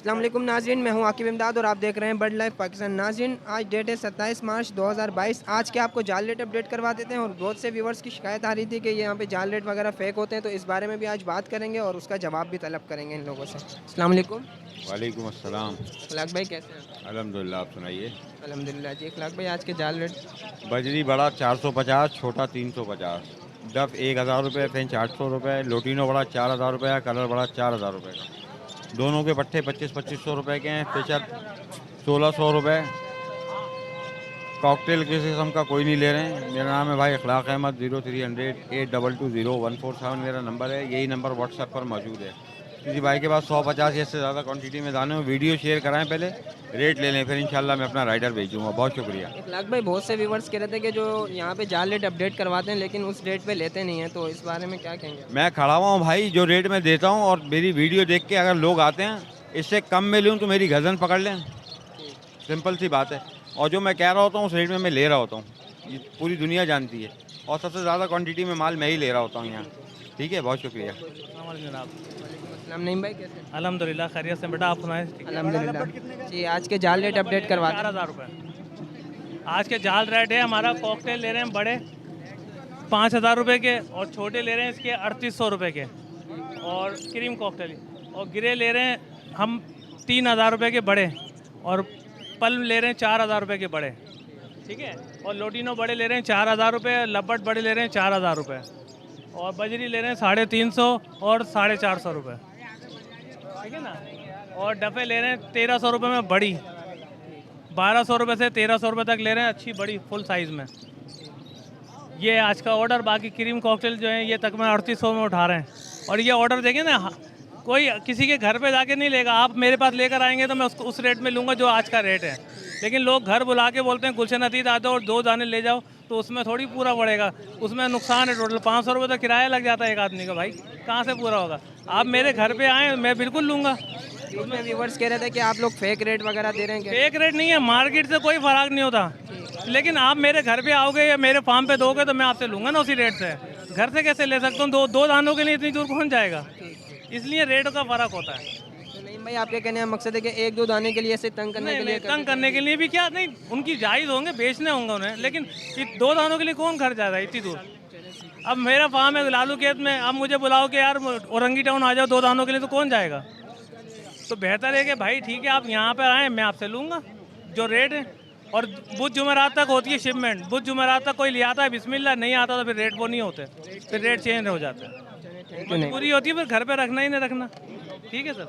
अस्सलाम वालेकुम नाज़रीन, मैं हूं आकिब इमदाद और आप देख रहे हैं बर्ड लाइफ पाकिस्तान। नाज़रीन, आज डेट है 27 मार्च 2022। आज के आपको जाल रेट अपडेट करवा देते हैं और बहुत से व्यूवर्स की शिकायत आ रही थी कि यहाँ पे जाल रेट वगैरह फ़ेक होते हैं, तो इस बारे में भी आज बात करेंगे और उसका जवाब भी तलब करेंगे इन लोगों से। अस्सलाम वालेकुम। वालेकुम अस्सलाम। अखलाक भाई कैसे हैं? अल्हम्दुलिल्लाह, आप सुनाइए। अल्हम्दुलिल्लाह जी। अखलाक भाई आज के जाल रेट? बजरी बड़ा 450, छोटा 350, डफ 1000 रुपये, फिंच 800 रुपये, लोटिनो बड़ा 4000 रुपये, कलर बड़ा 4000 रुपये का। दोनों के पट्टे 2500 रुपये के हैं, फिचर 1600 रुपये। कॉकटेल किसी किस्म का कोई नहीं ले रहे हैं। मेरा नाम है भाई अखलाक अहमद। 0300 822 147 मेरा नंबर है। यही नंबर व्हाट्सएप पर मौजूद है। किसी भाई के पास 150 या इससे ज़्यादा क्वांटिटी में दाने हो, वीडियो शेयर कराएं, पहले रेट ले लें, फिर इंशाल्लाह मैं अपना राइडर भेजूँगा। बहुत शुक्रिया। अखलाक भाई, बहुत से व्यूवर्स कह रहे थे कि जो यहाँ पे जाल रेट अपडेट करवाते हैं लेकिन उस रेट पे लेते नहीं हैं, तो इस बारे में क्या कहेंगे? मैं खड़ा हुआ हूँ भाई, जो रेट में देता हूँ और मेरी वीडियो देख के अगर लोग आते हैं इससे कम में लूँ तो मेरी गर्दन पकड़ लें। सिंपल सी बात है। और जो मैं कह रहा होता हूँ उस रेट में मैं ले रहा होता हूँ, ये पूरी दुनिया जानती है। और सबसे ज़्यादा क्वांटिटी में माल मैं ही ले रहा होता हूँ यहाँ। ठीक है, बहुत शुक्रिया। जनाब, अस्सलाम नईम भाई कैसे हैं? अल्हम्दुलिल्लाह खैरियत से बेटा, आप सुनाएं। अल्हम्दुलिल्लाह जी। आज के जाल रेट अपडेट करवा दें। 4000 रुपये आज के जाल रेट है। हमारा कॉकटेल ले रहे हैं बड़े 5000 रुपये के, और छोटे ले रहे हैं इसके 3800 रुपये के, और क्रीम कॉकटेल। और गिरे ले रहे हैं हम 3000 रुपये के बड़े, और पल्म ले रहे हैं 4000 रुपये के बड़े। ठीक है। और लोटिनो बड़े ले रहे हैं 4000 रुपये, लब्बट बड़े ले रहे हैं 4000 रुपये, और बजरी ले रहे हैं 350 और 450 रुपये। ठीक है ना। और डफे ले रहे हैं 1300 रुपये में बड़ी, 1200 रुपये से 1300 रुपये तक ले रहे हैं अच्छी बड़ी फुल साइज़ में। ये आज का ऑर्डर। बाकी क्रीम कॉकटेल जो है ये तकरीबन 3800 में उठा रहे हैं। और ये ऑर्डर देखें ना, कोई किसी के घर पे जाके नहीं लेगा। आप मेरे पास लेकर आएंगे तो मैं उसको उस रेट में लूँगा जो आज का रेट है। लेकिन लोग घर बुला के बोलते हैं गुलशन अतीत आ जाओ और 2 दाने ले जाओ, तो उसमें थोड़ी पूरा पड़ेगा। उसमें नुकसान है। टोटल 500 रुपये तो किराया लग जाता है एक आदमी का। भाई कहाँ से पूरा होगा? आप मेरे घर पे आएँ, मैं बिल्कुल लूँगा। उसमें व्यूवर्स कह रहे थे कि आप लोग फेक रेट वगैरह दे रहे हैं क्या? फेक रेट नहीं है, मार्केट से कोई फ़र्क नहीं होता। लेकिन आप मेरे घर पे आओगे या मेरे फार्म पे दोगे तो मैं आपसे लूँगा ना उसी रेट से। घर से कैसे ले सकता हूँ? दो दानों के लिए इतनी दूर कौन जाएगा? इसलिए रेट का फ़र्क होता है। तो नहीं भाई, आपके कहने का मकसद है कि 1-2 दाने के लिए ऐसे तंग करने के लिए तंग करने के लिए भी क्या नहीं, उनकी जायज़ होंगे, बेचने होंगे उन्हें, लेकिन 2 दानों के लिए कौन घर जाएगा इतनी दूर? अब मेरा फार्म है लालू खेत में, अब मुझे बुलाओ कि यार औरंगी टाउन आ जाओ 2 दानों के लिए, तो कौन जाएगा? तो बेहतर है कि भाई ठीक है आप यहाँ पर आएँ, मैं आपसे लूँगा जो रेट है। और बुध जुमेरात तक होती है शिपमेंट। बुध जुमेरात तक कोई ले आता है, बिस्मिल्लाह, नहीं आता तो फिर रेट वो नहीं होते, फिर रेट चेंज हो जाते हैं। मजबूरी होती है फिर घर पे रखना ही नहीं रखना। ठीक है सर।